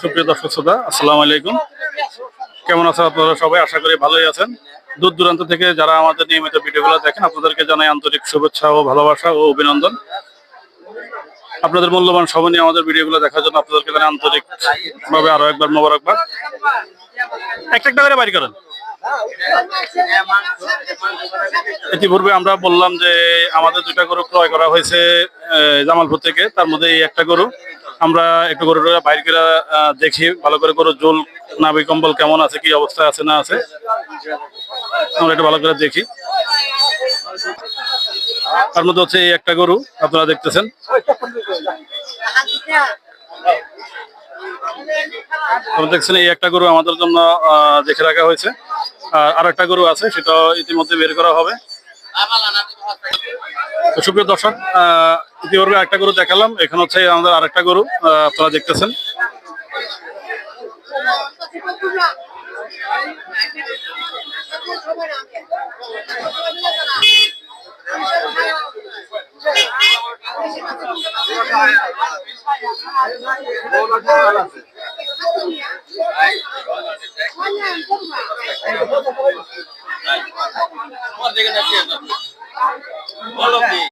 সুপ্রিয় দর্শক শ্রোতা, আসসালামু আলাইকুম। কেমন আছেন আপনারা সবাই? আশা করি ভালোই আছেন। দূর দূরান্ত থেকে যারা আমাদের নিয়মিত ভিডিওগুলো দেখেন, আপনাদেরকে জানাই আন্তরিক শুভেচ্ছা ও ভালোবাসা ও অভিনন্দন। আপনাদের মূল্যবান সময় নিয়ে আমাদের ভিডিওগুলো দেখার জন্য আপনাদেরকে জানাই আন্তরিক ভাবে আরো একবার মোবারকবাদ। একটা একটা করে বাড়ি করেন। ইতিপূর্বে আমরা বললাম যে আমাদের দুইটা গরু ক্রয় করা হয়েছে জামালপুর থেকে। তার মধ্যে এই একটা গরু আমরা একটু গরুটা বাইর করে দেখি, ভালো করে গরুর ঝোল নাভি কম্বল কেমন আছে, কি অবস্থায় আছে না আছে, আমরা একটু ভালো করে দেখি। তার মধ্যে হচ্ছে এই একটা গরু আপনারা দেখতেছেন। দেখছেন এই একটা গরু আমাদের জন্য দেখে রাখা হয়েছে। আর একটা গরু আছে, সেটা ইতিমধ্যে বের করা হবে। সুপ্রিয় দর্শক, ইতিপূর্বে একটা গরু দেখালাম, এখন হচ্ছে আমাদের আরেকটা গরু আপনারা দেখতেছেন।